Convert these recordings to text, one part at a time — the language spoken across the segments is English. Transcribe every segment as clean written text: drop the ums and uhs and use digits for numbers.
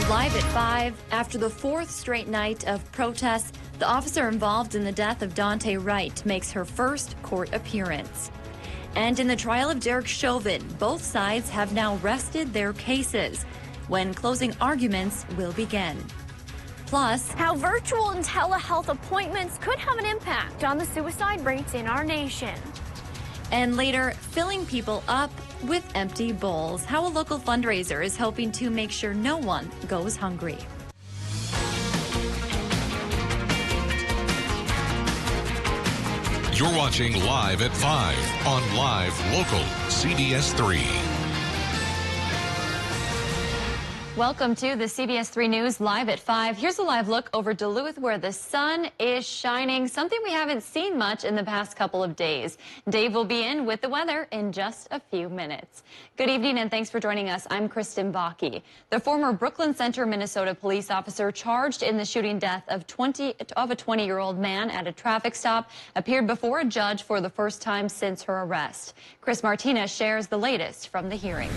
Live at 5, after the fourth straight night of protests, the officer involved in the death of Dante Wright makes her first court appearance. And in the trial of Derek Chauvin, both sides have now rested their cases, when closing arguments will begin. Plus, how virtual and telehealth appointments could have an impact on the suicide rates in our nation. And later, filling people up with empty bowls. How a local fundraiser is hoping to make sure no one goes hungry. You're watching Live at 5 on Live Local CBS3. Welcome to the CBS3 News Live at 5. Here's a live look over Duluth where the sun is shining, something we haven't seen much in the past couple of days. Dave will be in with the weather in just a few minutes. Good evening and thanks for joining us. I'm Kristen Bakke. The former Brooklyn Center, Minnesota police officer charged in the shooting death of a 20-year-old man at a traffic stop appeared before a judge for the first time since her arrest. Chris Martinez shares the latest from the hearing.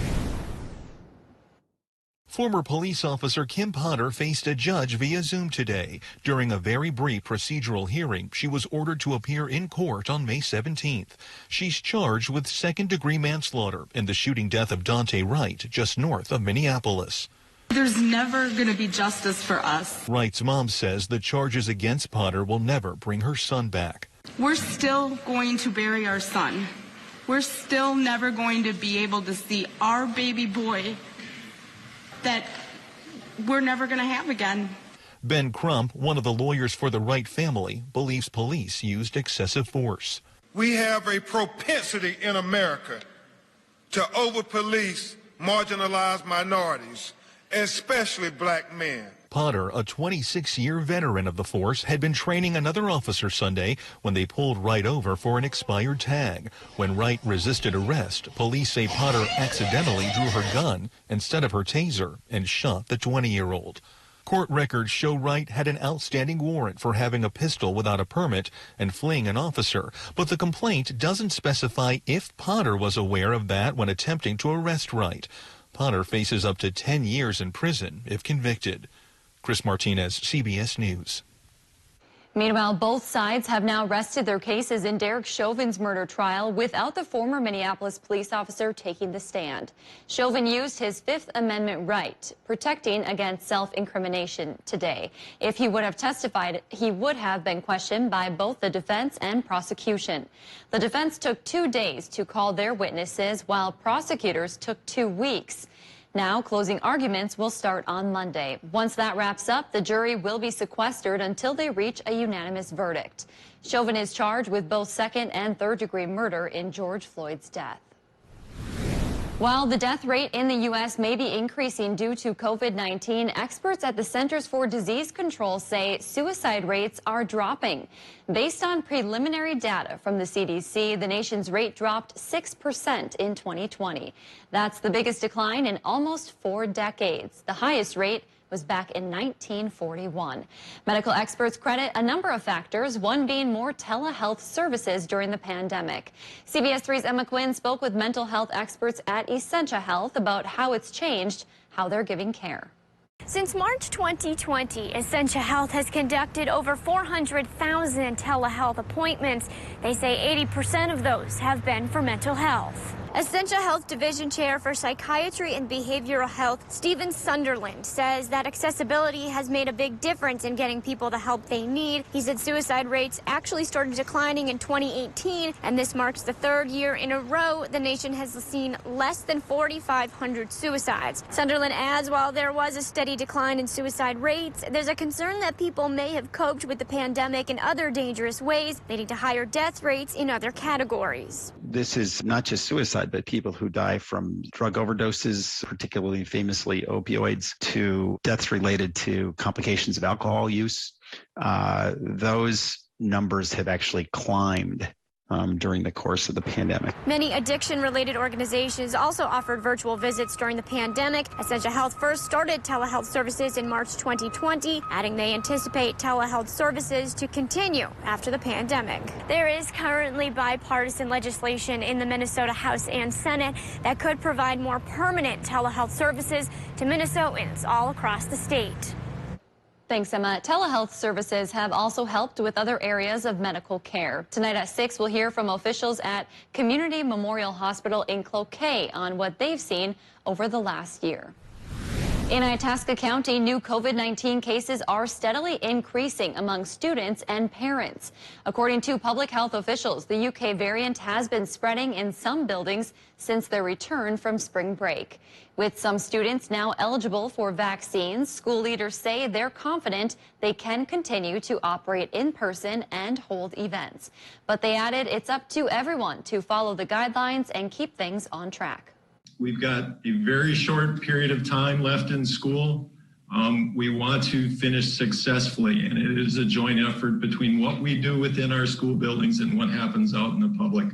Former police officer Kim Potter faced a judge via Zoom today. During a very brief procedural hearing, she was ordered to appear in court on May 17th. She's charged with second-degree manslaughter in the shooting death of Dante Wright, just north of Minneapolis. There's never going to be justice for us. Wright's mom says the charges against Potter will never bring her son back. We're still going to bury our son. We're still never going to be able to see our baby boy that we're never going to have again. Ben Crump, one of the lawyers for the Wright family, believes police used excessive force. We have a propensity in America to over-police marginalized minorities, especially black men. Potter, a 26-year veteran of the force, had been training another officer Sunday when they pulled Wright over for an expired tag. When Wright resisted arrest, police say Potter accidentally drew her gun instead of her taser and shot the 20-year-old. Court records show Wright had an outstanding warrant for having a pistol without a permit and fleeing an officer, but the complaint doesn't specify if Potter was aware of that when attempting to arrest Wright. Potter faces up to 10 years in prison if convicted. Chris Martinez, CBS News. Meanwhile, both sides have now rested their cases in Derek Chauvin's murder trial without the former Minneapolis police officer taking the stand. Chauvin used his Fifth Amendment right, protecting against self-incrimination today. If he would have testified, he would have been questioned by both the defense and prosecution. The defense took 2 days to call their witnesses, while prosecutors took 2 weeks. Now, closing arguments will start on Monday. Once that wraps up, the jury will be sequestered until they reach a unanimous verdict. Chauvin is charged with both second and third-degree murder in George Floyd's death. While the death rate in the U.S. may be increasing due to COVID-19, experts at the Centers for Disease Control say suicide rates are dropping. Based on preliminary data from the CDC, the nation's rate dropped 6% in 2020. That's the biggest decline in almost 4 decades. The highest rate was back in 1941. Medical experts credit a number of factors, one being more telehealth services during the pandemic. CBS3's Emma Quinn spoke with mental health experts at Essentia Health about how it's changed how they're giving care. Since March 2020, Essentia Health has conducted over 400,000 telehealth appointments. They say 80% of those have been for mental health. Essentia Health Division Chair for Psychiatry and Behavioral Health, Stephen Sunderland, says that accessibility has made a big difference in getting people the help they need. He said suicide rates actually started declining in 2018, and this marks the 3rd year in a row the nation has seen less than 4,500 suicides. Sunderland adds while there was a steady decline in suicide rates, there's a concern that people may have coped with the pandemic in other dangerous ways, leading to higher death rates in other categories. This is not just suicide, but people who die from drug overdoses, particularly famously opioids, to deaths related to complications of alcohol use. Those numbers have actually climbed during the course of the pandemic. Many addiction-related organizations also offered virtual visits during the pandemic. Essentia Health first started telehealth services in March 2020, adding they anticipate telehealth services to continue after the pandemic. There is currently bipartisan legislation in the Minnesota House and Senate that could provide more permanent telehealth services to Minnesotans all across the state. Thanks, Emma. Telehealth services have also helped with other areas of medical care. Tonight at 6, we'll hear from officials at Community Memorial Hospital in Cloquet on what they've seen over the last year. In Itasca County, new COVID-19 cases are steadily increasing among students and parents. According to public health officials, the UK variant has been spreading in some buildings since their return from spring break. With some students now eligible for vaccines, school leaders say they're confident they can continue to operate in person and hold events. But they added it's up to everyone to follow the guidelines and keep things on track. We've got a very short period of time left in school. We want to finish successfully, and it is a joint effort between what we do within our school buildings and what happens out in the public.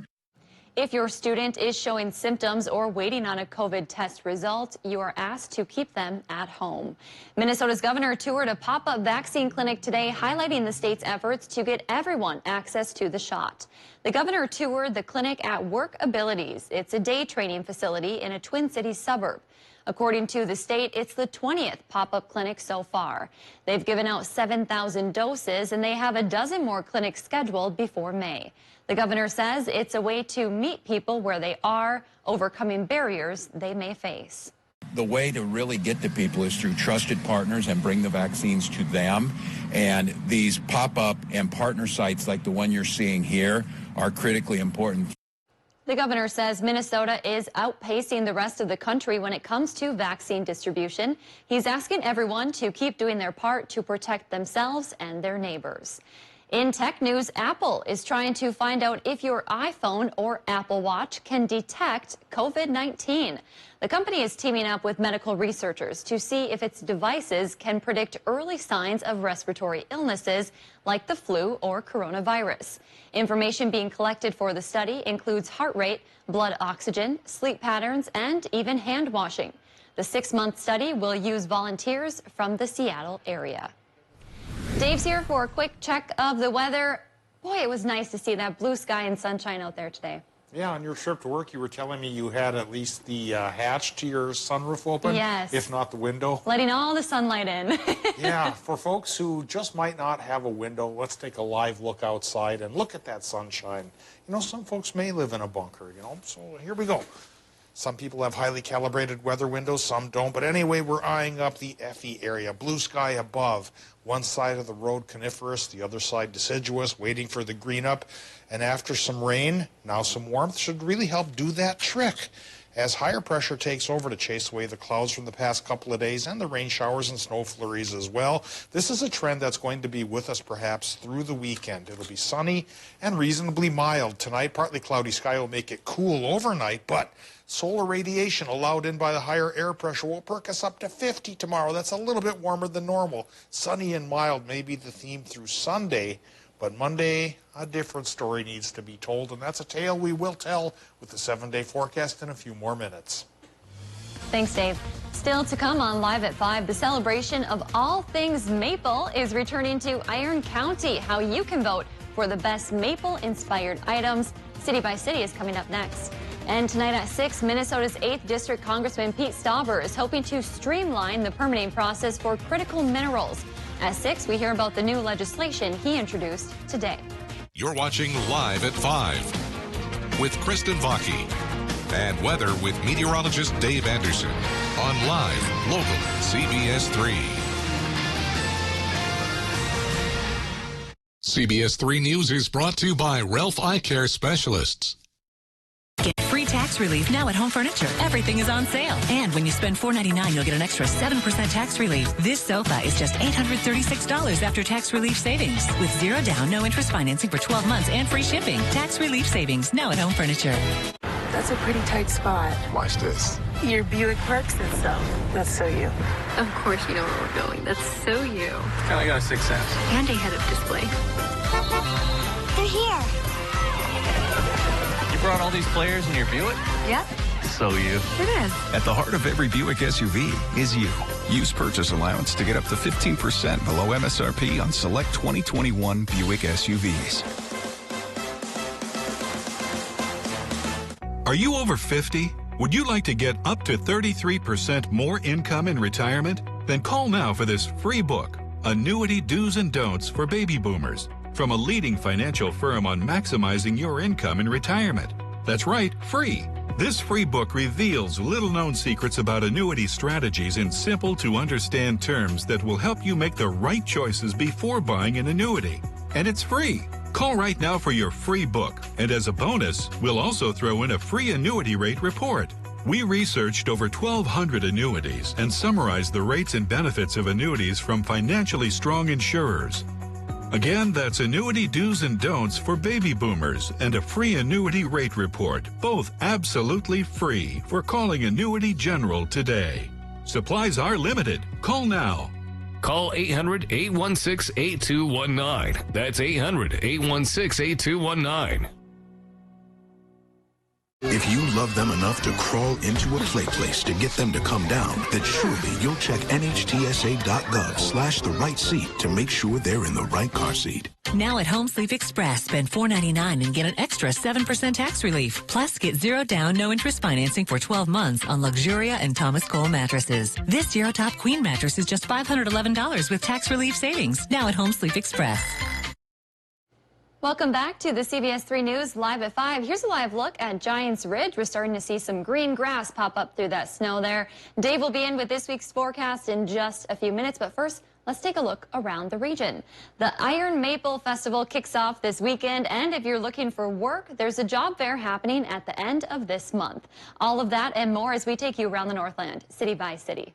If your student is showing symptoms or waiting on a COVID test result, you are asked to keep them at home. Minnesota's governor toured a pop-up vaccine clinic today, highlighting the state's efforts to get everyone access to the shot. The governor toured the clinic at Work Abilities. It's a day training facility in a Twin Cities suburb. According to the state, it's the 20th pop-up clinic so far. They've given out 7,000 doses, and they have a dozen more clinics scheduled before May. The governor says it's a way to meet people where they are, overcoming barriers they may face. The way to really get to people is through trusted partners and bring the vaccines to them. And these pop-up and partner sites like the one you're seeing here are critically important. The governor says Minnesota is outpacing the rest of the country when it comes to vaccine distribution. He's asking everyone to keep doing their part to protect themselves and their neighbors. In tech news, Apple is trying to find out if your iPhone or Apple Watch can detect COVID-19. The company is teaming up with medical researchers to see if its devices can predict early signs of respiratory illnesses like the flu or coronavirus. Information being collected for the study includes heart rate, blood oxygen, sleep patterns, and even hand washing. The 6-month study will use volunteers from the Seattle area. Dave's here for a quick check of the weather. Boy, it was nice to see that blue sky and sunshine out there today. Yeah, on your trip to work, you were telling me you had at least the hatch to your sunroof open. Yes. If not the window. Letting all the sunlight in. Yeah, for folks who just might not have a window, let's take a live look outside and look at that sunshine. You know, some folks may live in a bunker, you know, so here we go. Some people have highly calibrated weather windows, some don't. But anyway, we're eyeing up the FE area. Blue sky above. One side of the road coniferous, the other side deciduous, waiting for the green up. And after some rain, now some warmth should really help do that trick. As higher pressure takes over to chase away the clouds from the past couple of days and the rain showers and snow flurries as well. This is a trend that's going to be with us perhaps through the weekend. It'll be sunny and reasonably mild. Tonight, partly cloudy sky will make it cool overnight, but solar radiation allowed in by the higher air pressure will perk us up to 50 tomorrow. That's a little bit warmer than normal. Sunny and mild may be the theme through Sunday. But Monday, a different story needs to be told, and that's a tale we will tell with the 7-day forecast in a few more minutes. Thanks, Dave. Still to come on Live at 5, the celebration of all things maple is returning to Iron County. How you can vote for the best maple-inspired items. City by City is coming up next. And tonight at 6, Minnesota's 8th District Congressman Pete Stauber is hoping to streamline the permitting process for critical minerals. At 6, we hear about the new legislation he introduced today. You're watching Live at 5 with Kristen Vaki and weather with meteorologist Dave Anderson on Live Local CBS3. CBS3 News is brought to you by Ralph Eye Care Specialists. Get free tax relief now at Home Furniture. Everything is on sale. And when you spend $4.99, you'll get an extra 7% tax relief. This sofa is just $836 after tax relief savings. With 0 down, no interest financing for 12 months and free shipping. Tax relief savings now at Home Furniture. That's a pretty tight spot. Watch this. Your Buick Parks and stuff. That's so you. Of course you know where we're going. That's so you. I got a 6 cents. And a head-up display. They're here. brought all these players in your Buick? Yep. So you. It is. At the heart of every Buick SUV is you. Use purchase allowance to get up to 15% below MSRP on select 2021 Buick SUVs. Are you over 50? Would you like to get up to 33% more income in retirement? Then call now for this free book, Annuity Do's and Don'ts for Baby Boomers, from a leading financial firm on maximizing your income in retirement. That's right, free. This free book reveals little-known secrets about annuity strategies in simple-to-understand terms that will help you make the right choices before buying an annuity. And it's free. Call right now for your free book. And as a bonus, we'll also throw in a free annuity rate report. We researched over 1,200 annuities and summarized the rates and benefits of annuities from financially strong insurers. Again, that's Annuity Do's and Don'ts for Baby Boomers and a free annuity rate report, both absolutely free, for calling Annuity General today. Supplies are limited. Call now. Call 800-816-8219. That's 800-816-8219. If you love them enough to crawl into a play place to get them to come down, then surely you'll check NHTSA.gov/the right seat to make sure they're in the right car seat. Now at Home Sleep Express, spend $4.99 and get an extra 7% tax relief. Plus, get zero down, no interest financing for 12 months on Luxuria and Thomas Cole mattresses. This Zero Top Queen mattress is just $511 with tax relief savings. Now at Home Sleep Express. Welcome back to the CBS 3 News Live at 5. Here's a live look at Giants Ridge. We're starting to see some green grass pop up through that snow there. Dave will be in with this week's forecast in just a few minutes, but first, let's take a look around the region. The Iron Maple Festival kicks off this weekend, and if you're looking for work, there's a job fair happening at the end of this month. All of that and more as we take you around the Northland, city by city.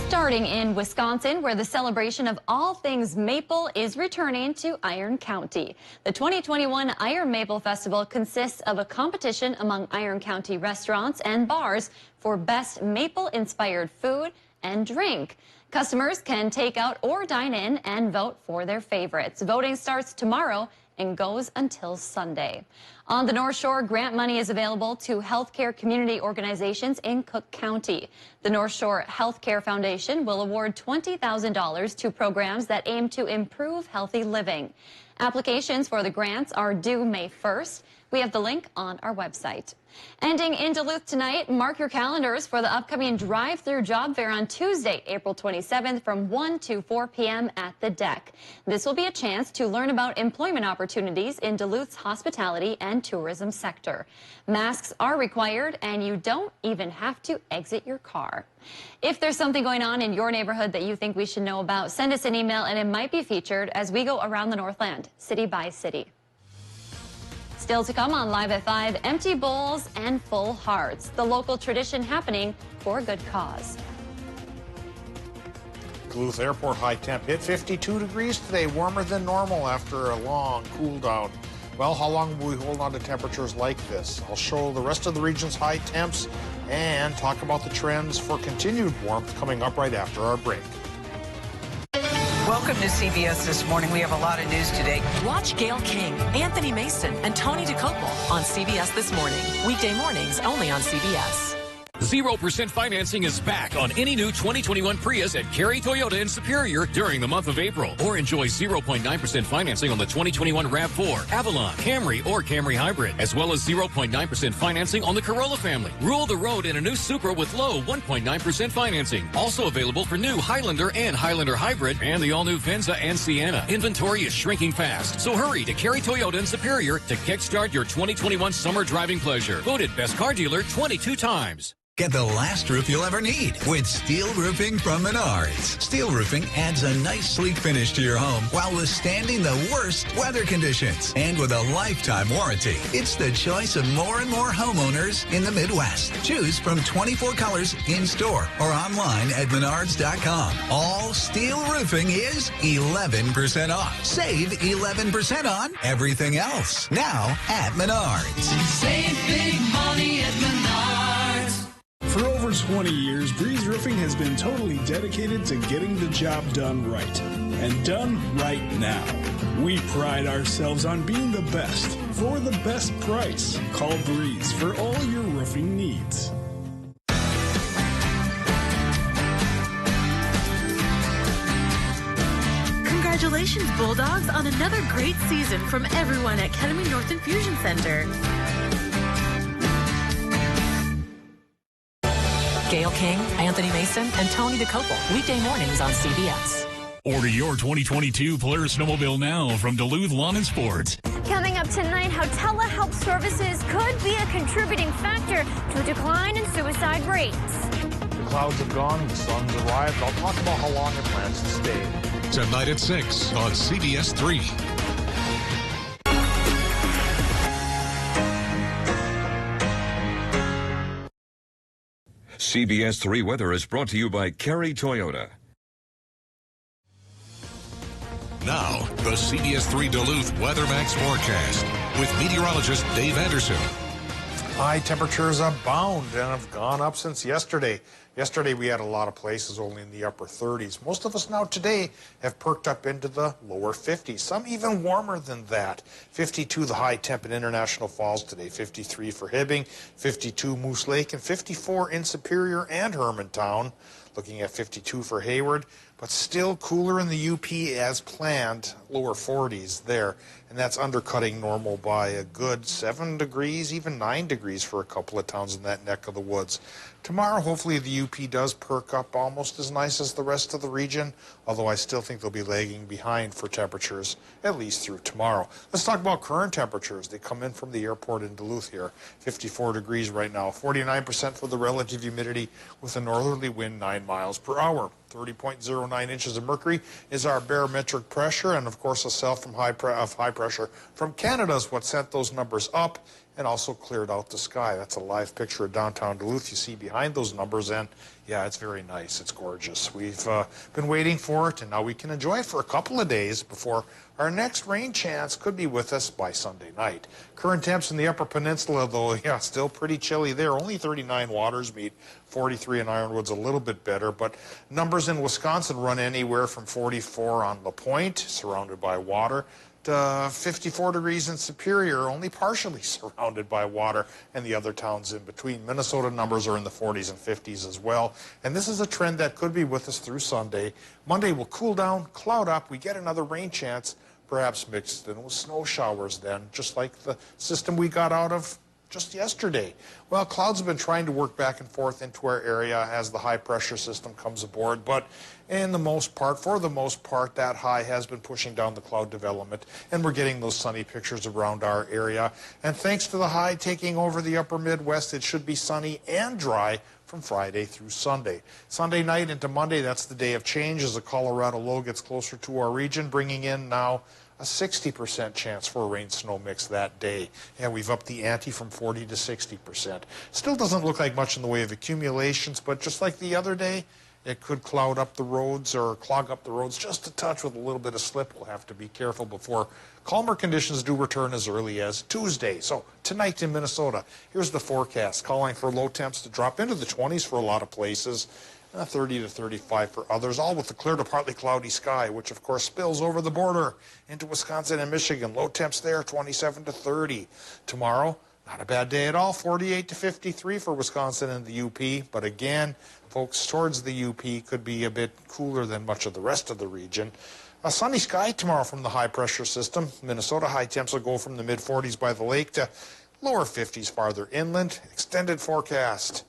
Starting in Wisconsin, where the celebration of all things maple is returning to Iron County. The 2021 Iron Maple Festival consists of a competition among Iron County restaurants and bars for best maple-inspired food and drink. Customers can take out or dine in and vote for their favorites. Voting starts tomorrow and goes until Sunday. On the North Shore, grant money is available to healthcare community organizations in Cook County. The North Shore Healthcare Foundation will award $20,000 to programs that aim to improve healthy living. Applications for the grants are due May 1st. We have the link on our website. Ending in Duluth tonight, mark your calendars for the upcoming drive-through job fair on Tuesday, April 27th from 1 to 4 p.m. at the deck. This will be a chance to learn about employment opportunities in Duluth's hospitality and tourism sector. Masks are required, and you don't even have to exit your car. If there's something going on in your neighborhood that you think we should know about, send us an email and it might be featured as we go around the Northland, city by city. Still to come on Live at 5, empty bowls and full hearts. The local tradition happening for a good cause. Duluth Airport high temp hit 52 degrees today, warmer than normal after a long cool down. Well, how long will we hold on to temperatures like this? I'll show the rest of the region's high temps and talk about the trends for continued warmth coming up right after our break. Welcome to CBS This Morning. We have a lot of news today. Watch Gail King, Anthony Mason, and Tony DeCopel on CBS This Morning. Weekday mornings only on CBS. 0% financing is back on any new 2021 Prius at Cary Toyota in Superior during the month of April. Or enjoy 0.9% financing on the 2021 RAV4, Avalon, Camry, or Camry Hybrid, as well as 0.9% financing on the Corolla family. Rule the road in a new Supra with low 1.9% financing. Also available for new Highlander and Highlander Hybrid and the all-new Venza and Sienna. Inventory is shrinking fast, so hurry to Cary Toyota in Superior to kickstart your 2021 summer driving pleasure. Voted best car dealer 22 times. Get the last roof you'll ever need with steel roofing from Menards. Steel roofing adds a nice sleek finish to your home while withstanding the worst weather conditions. And with a lifetime warranty, it's the choice of more and more homeowners in the Midwest. Choose from 24 colors in-store or online at Menards.com. All steel roofing is 11% off. Save 11% on everything else. Now at Menards. Save big money at Menards. For over 20 years, Breeze Roofing has been totally dedicated to getting the job done right. and done right now. We pride ourselves on being the best for the best price. Call Breeze for all your roofing needs. Congratulations, Bulldogs, on another great season from everyone at Ketamine North Infusion Center. Gail King, Anthony Mason, and Tony DeCopel. Weekday mornings on CBS. Order your 2022 Polaris snowmobile now from Duluth Lawn and Sports. Coming up tonight, how telehealth services could be a contributing factor to a decline in suicide rates. The clouds have gone, the sun's arrived. I'll talk about how long it plans to stay. Tonight at 6 on CBS3. CBS3 weather is brought to you by Kerry Toyota. Now, the CBS3 Duluth WeatherMax forecast with meteorologist Dave Anderson. High temperatures abound and have gone up since yesterday. Yesterday we had a lot of places only in the upper 30s. Most of us now today have perked up into the lower 50s, some even warmer than that. 52 the high temp in International Falls today, 53 for Hibbing, 52 Moose Lake, and 54 in Superior and Hermantown. Looking at 52 for Hayward, but still cooler in the UP as planned, lower 40s there. And that's undercutting normal by a good 7 degrees, even 9 degrees for a couple of towns in that neck of the woods. Tomorrow, hopefully, the UP does perk up almost as nice as the rest of the region, although I still think they'll be lagging behind for temperatures, at least through tomorrow. Let's talk about current temperatures. They come in from the airport in Duluth here. 54 degrees right now, 49% for the relative humidity with a northerly wind 9 miles per hour. 30.09 inches of mercury is our barometric pressure, and of course a cell from high pressure from Canada is what sent those numbers up and also cleared out the sky. That's a live picture of downtown Duluth you see behind those numbers, and yeah, it's very nice. It's gorgeous. We've been waiting for it, and now we can enjoy it for a couple of days before our next rain chance could be with us by Sunday night. Current temps in the Upper Peninsula, though, yeah, still pretty chilly there. Only 39 Watersmeet, 43 in Ironwood's a little bit better, but numbers in Wisconsin run anywhere from 44 on La Pointe, surrounded by water, to 54 degrees in Superior, only partially surrounded by water, and the other towns in between. Minnesota numbers are in the 40s and 50s as well, and this is a trend that could be with us through Sunday. Monday will cool down, cloud up, we get another rain chance, perhaps mixed in with snow showers then, just like the system we got out of just yesterday. Well, clouds have been trying to work back and forth into our area as the high pressure system comes aboard, but for the most part, that high has been pushing down the cloud development, and we're getting those sunny pictures around our area. And thanks to the high taking over the upper Midwest, it should be sunny and dry from Friday through Sunday. Sunday night into Monday, that's the day of change as the Colorado low gets closer to our region, bringing in now a 60% chance for a rain-snow mix that day. Yeah, we've upped the ante from 40 to 60%. Still doesn't look like much in the way of accumulations, but just like the other day, it could cloud up the roads or clog up the roads just a touch with a little bit of slip. We'll have to be careful before calmer conditions do return as early as Tuesday. So tonight in Minnesota, here's the forecast, calling for low temps to drop into the 20s for a lot of places, 30 to 35 for others, all with a clear to partly cloudy sky, which of course spills over the border into Wisconsin and Michigan. Low temps there, 27 to 30. Tomorrow, not a bad day at all, 48 to 53 for Wisconsin and the UP. But again, folks, towards the UP could be a bit cooler than much of the rest of the region. A sunny sky tomorrow from the high pressure system. Minnesota high temps will go from the mid 40s by the lake to lower 50s farther inland. Extended forecast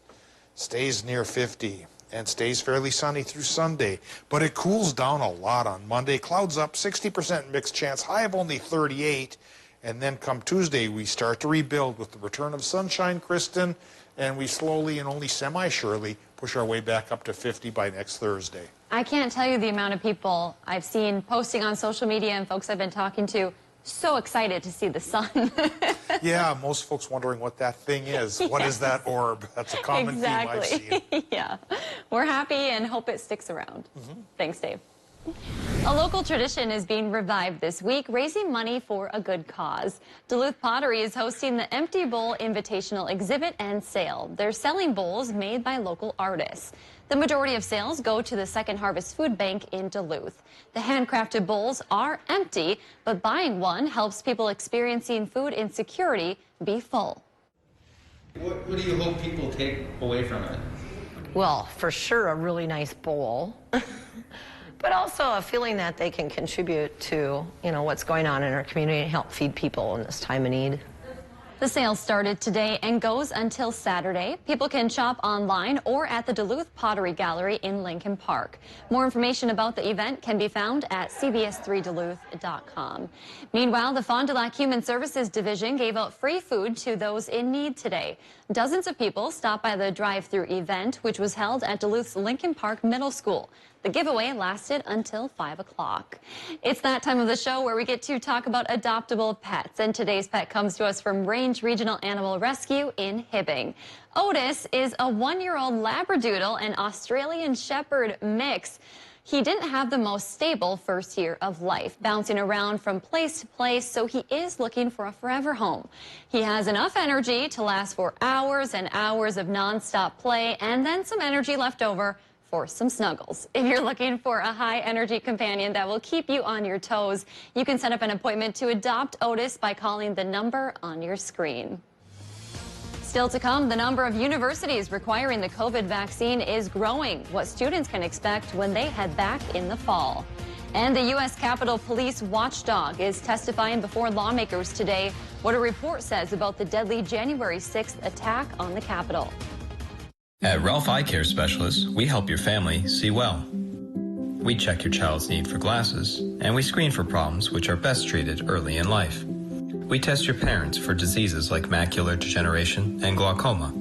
stays near 50 and stays fairly sunny through Sunday, but it cools down a lot on Monday. Clouds up, 60% mixed chance, high of only 38. And then come Tuesday, we start to rebuild with the return of sunshine, Kristen, and we slowly and only semi-surely push our way back up to 50 by next Thursday. I can't tell you the amount of people I've seen posting on social media and folks I've been talking to so excited to see the sun. Yeah, most folks wondering what that thing is. What is that orb? That's a common theme I've seen. Yeah, we're happy and hope it sticks around. Thanks, Dave. A local tradition is being revived this week, raising money for a good cause. Duluth Pottery is hosting the Empty Bowl Invitational Exhibit and Sale. They're selling bowls made by local artists. The majority of sales go to the Second Harvest Food Bank in Duluth. The handcrafted bowls are empty, but buying one helps people experiencing food insecurity be full. What do you hope people take away from it? Well, for sure, a really nice bowl. But also a feeling that they can contribute to, what's going on in our community and help feed people in this time of need. The sale started today and goes until Saturday. People can shop online or at the Duluth Pottery Gallery in Lincoln Park. More information about the event can be found at CBS3Duluth.com. Meanwhile, the Fond du Lac Human Services Division gave out free food to those in need today. Dozens of people stopped by the drive-through event, which was held at Duluth's Lincoln Park Middle School. The giveaway lasted until 5 o'clock. It's that time of the show where we get to talk about adoptable pets. And today's pet comes to us from Range Regional Animal Rescue in Hibbing. Otis is a 1-year-old Labradoodle and Australian Shepherd mix. He didn't have the most stable first year of life, bouncing around from place to place, so he is looking for a forever home. He has enough energy to last for hours and hours of nonstop play, and then some energy left over for some snuggles. If you're looking for a high-energy companion that will keep you on your toes, you can set up an appointment to adopt Otis by calling the number on your screen. Still to come, the number of universities requiring the COVID vaccine is growing. What students can expect when they head back in the fall. And the U.S. Capitol Police watchdog is testifying before lawmakers today what a report says about the deadly January 6th attack on the Capitol. At Ralph Eye Care Specialists, we help your family see well. We check your child's need for glasses, and we screen for problems which are best treated early in life. We test your parents for diseases like macular degeneration and glaucoma.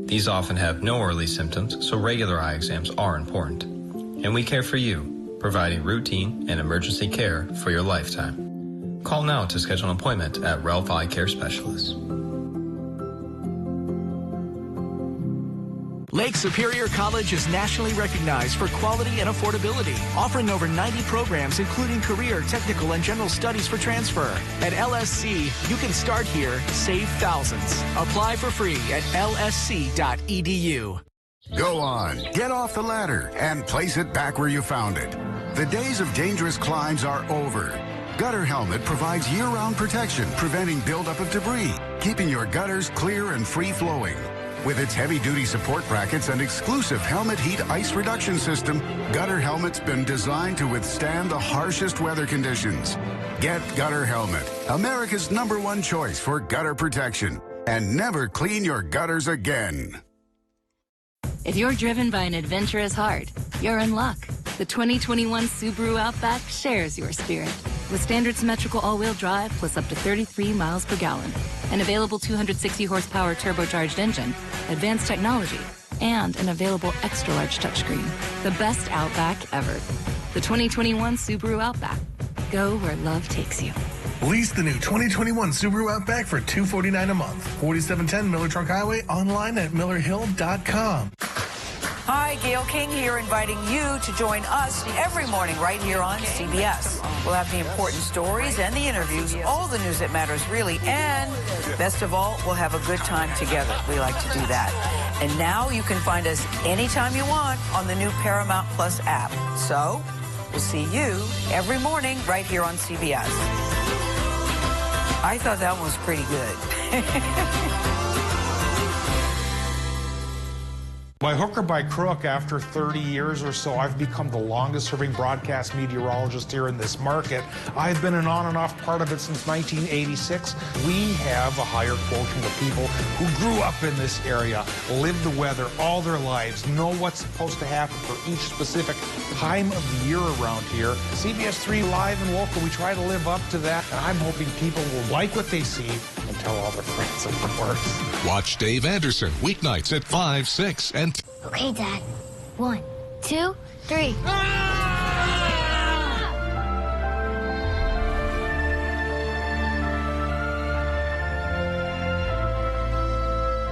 These often have no early symptoms, so regular eye exams are important. And we care for you, providing routine and emergency care for your lifetime. Call now to schedule an appointment at Ralph Eye Care Specialists. Lake Superior College is nationally recognized for quality and affordability, offering over 90 programs including career, technical, and general studies for transfer. At LSC, you can start here, save thousands. Apply for free at lsc.edu. Go on, get off the ladder and place it back where you found it. The days of dangerous climbs are over. Gutter Helmet provides year-round protection, preventing buildup of debris, keeping your gutters clear and free-flowing. With its heavy-duty support brackets and exclusive helmet heat ice reduction system, Gutter Helmet's been designed to withstand the harshest weather conditions. Get Gutter Helmet, America's #1 choice for gutter protection. And never clean your gutters again. If you're driven by an adventurous heart, you're in luck. The 2021 Subaru Outback shares your spirit. With standard symmetrical all-wheel drive plus up to 33 miles per gallon. An available 260 horsepower turbocharged engine, advanced technology, and an available extra-large touchscreen. The best Outback ever. The 2021 Subaru Outback. Go where love takes you. Lease the new 2021 Subaru Outback for $249 a month. 4710 Miller Truck Highway, online at millerhill.com. Hi, Gail King here, inviting you to join us every morning right here on CBS. We'll have the important stories and the interviews, all the news that matters really, and best of all, we'll have a good time together. We like to do that. And now you can find us anytime you want on the new Paramount Plus app. So we'll see you every morning right here on CBS. I thought that one was pretty good. By hook or by crook, after 30 years or so, I've become the longest-serving broadcast meteorologist here in this market. I've been an on and off part of it since 1986. We have a higher quotient of people who grew up in this area, lived the weather all their lives, know what's supposed to happen for each specific time of the year around here. CBS3 Live and Local, we try to live up to that, and I'm hoping people will like what they see and tell all their friends it works. Watch Dave Anderson weeknights at 5, 6, and Okay, Dad. 1, 2, 3.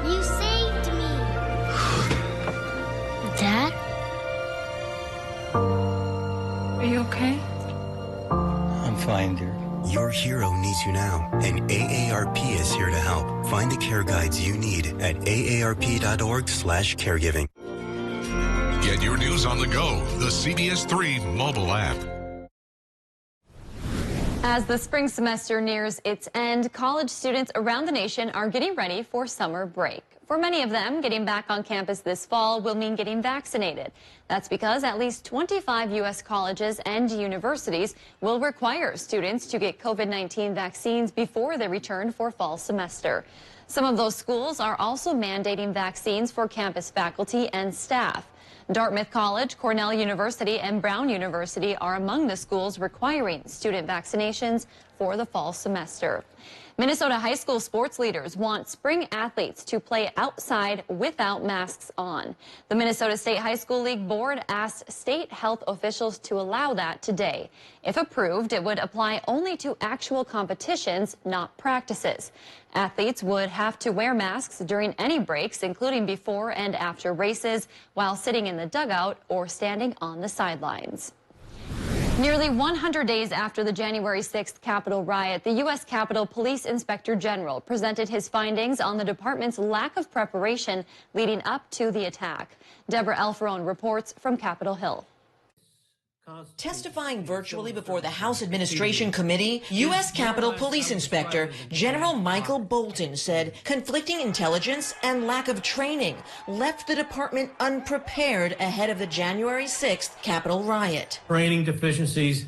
You saved me. Dad? Are you okay? reminder. Your hero needs you now, and AARP is here to help. Find the care guides you need at aarp.org/caregiving. Get your news on the go, the CBS3 mobile app. As the spring semester nears its end, college students around the nation are getting ready for summer break. For many of them, getting back on campus this fall will mean getting vaccinated. That's because at least 25 U.S. colleges and universities will require students to get COVID-19 vaccines before they return for fall semester. Some of those schools are also mandating vaccines for campus faculty and staff. Dartmouth College, Cornell University, and Brown University are among the schools requiring student vaccinations for the fall semester. Minnesota high school sports leaders want spring athletes to play outside without masks on. The Minnesota State High School League Board asked state health officials to allow that today. If approved, it would apply only to actual competitions, not practices. Athletes would have to wear masks during any breaks, including before and after races, while sitting in the dugout or standing on the sidelines. Nearly 100 days after the January 6th Capitol riot, the U.S. Capitol Police Inspector General presented his findings on the department's lack of preparation leading up to the attack. Deborah Alferone reports from Capitol Hill. Testifying virtually before the House Administration Committee, U.S. Capitol Police Inspector General Michael Bolton said conflicting intelligence and lack of training left the department unprepared ahead of the January 6th Capitol riot. Training deficiencies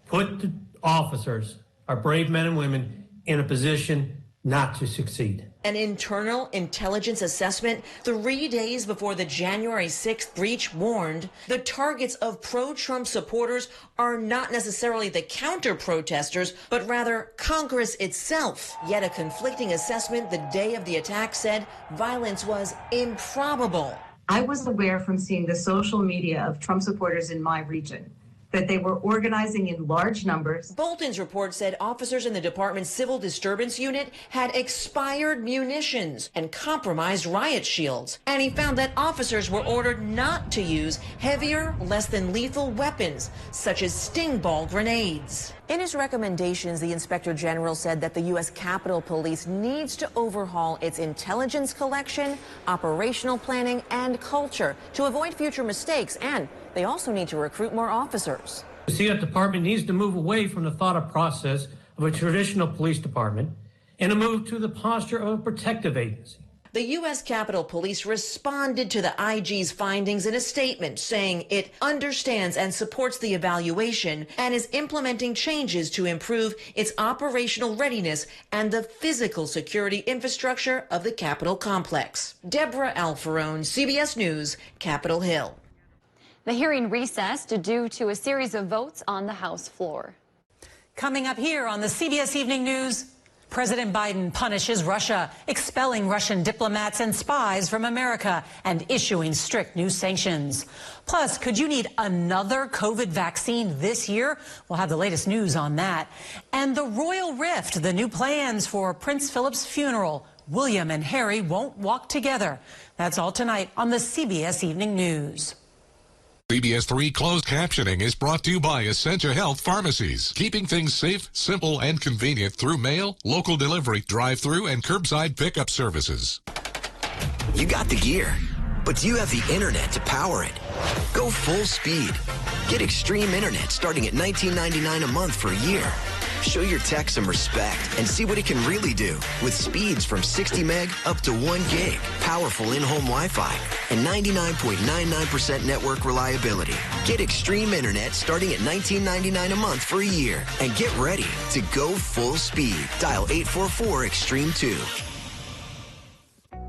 put the officers, our brave men and women, in a position not to succeed. An internal intelligence assessment 3 days before the January 6th breach warned the targets of pro-Trump supporters are not necessarily the counter-protesters, but rather Congress itself. Yet a conflicting assessment the day of the attack said violence was improbable. I was aware from seeing the social media of Trump supporters in my region that they were organizing in large numbers. Bolton's report said officers in the department's civil disturbance unit had expired munitions and compromised riot shields. And he found that officers were ordered not to use heavier, less than lethal weapons, such as sting ball grenades. In his recommendations, the Inspector General said that the U.S. Capitol Police needs to overhaul its intelligence collection, operational planning, and culture to avoid future mistakes, and they also need to recruit more officers. The CF department needs to move away from the thought process of a traditional police department and to move to the posture of a protective agency. The U.S. Capitol Police responded to the IG's findings in a statement saying it understands and supports the evaluation and is implementing changes to improve its operational readiness and the physical security infrastructure of the Capitol complex. Deborah Alferone, CBS News, Capitol Hill. The hearing recessed due to a series of votes on the House floor. Coming up here on the CBS Evening News, President Biden punishes Russia, expelling Russian diplomats and spies from America and issuing strict new sanctions. Plus, could you need another COVID vaccine this year? We'll have the latest news on that. And the royal rift, the new plans for Prince Philip's funeral. William and Harry won't walk together. That's all tonight on the CBS Evening News. CBS3 closed captioning is brought to you by Essentia Health Pharmacies, keeping things safe, simple, and convenient through mail, local delivery, drive-through, and curbside pickup services. You got the gear, but do you have the internet to power it? Go full speed. Get extreme internet starting at $19.99 a month for a year. Show your tech some respect and see what it can really do with speeds from 60 meg up to 1 gig, powerful in-home Wi-Fi, and 99.99% network reliability. Get extreme internet starting at $19.99 a month for a year and get ready to go full speed. Dial 844-EXTREME2.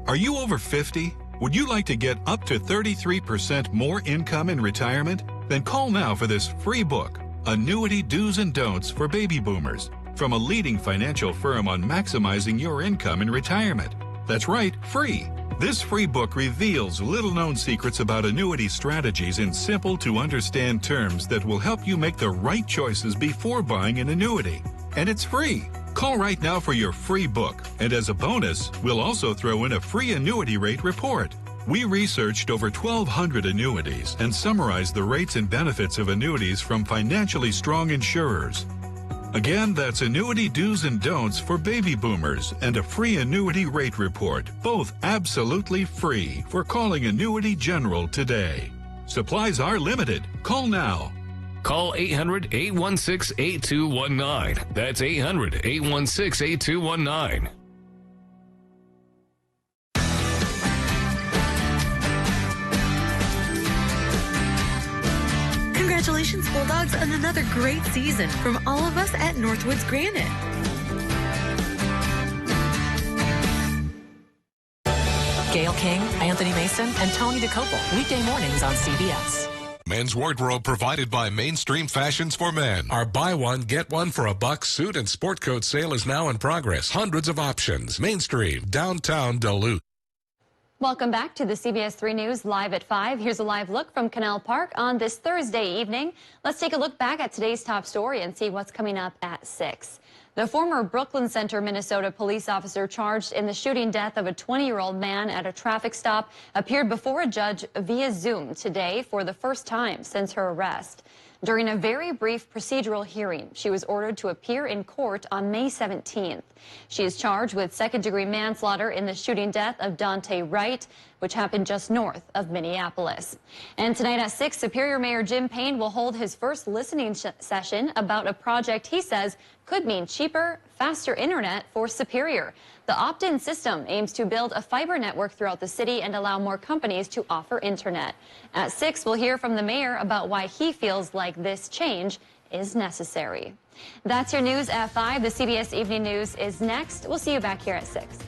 Are you over 50? Would you like to get up to 33% more income in retirement? Then call now for this free book, Annuity Do's and Don'ts for Baby Boomers, from a leading financial firm on maximizing your income in retirement. That's right, free. This free book reveals little-known secrets about annuity strategies in simple-to-understand terms that will help you make the right choices before buying an annuity. And it's free. Call right now for your free book. And as a bonus, we'll also throw in a free annuity rate report. We researched over 1,200 annuities and summarized the rates and benefits of annuities from financially strong insurers. Again, that's annuity do's and don'ts for baby boomers and a free annuity rate report, both absolutely free for calling Annuity General today. Supplies are limited. Call now. Call 800-816-8219. That's 800-816-8219. Congratulations, Bulldogs, on another great season from all of us at Northwoods Granite. Gail King, Anthony Mason, and Tony DeCopel. Weekday mornings on CBS. Men's wardrobe provided by Mainstream Fashions for Men. Our buy one, get one for $1 suit and sport coat sale is now in progress. Hundreds of options. Mainstream, downtown Duluth. Welcome back to the CBS 3 News Live at 5. Here's a live look from Canal Park on this Thursday evening. Let's take a look back at today's top story and see what's coming up at 6. The former Brooklyn Center, Minnesota police officer charged in the shooting death of a 20-year-old man at a traffic stop appeared before a judge via Zoom today for the first time since her arrest. During a very brief procedural hearing, she was ordered to appear in court on May 17th. She is charged with second-degree manslaughter in the shooting death of Dante Wright, which happened just north of Minneapolis. And tonight at 6, Superior Mayor Jim Payne will hold his first listening session about a project he says could mean cheaper, faster internet for Superior. The opt-in system aims to build a fiber network throughout the city and allow more companies to offer internet. At 6, we'll hear from the mayor about why he feels like this change is necessary. That's your news at 5. The CBS Evening News is next. We'll see you back here at 6.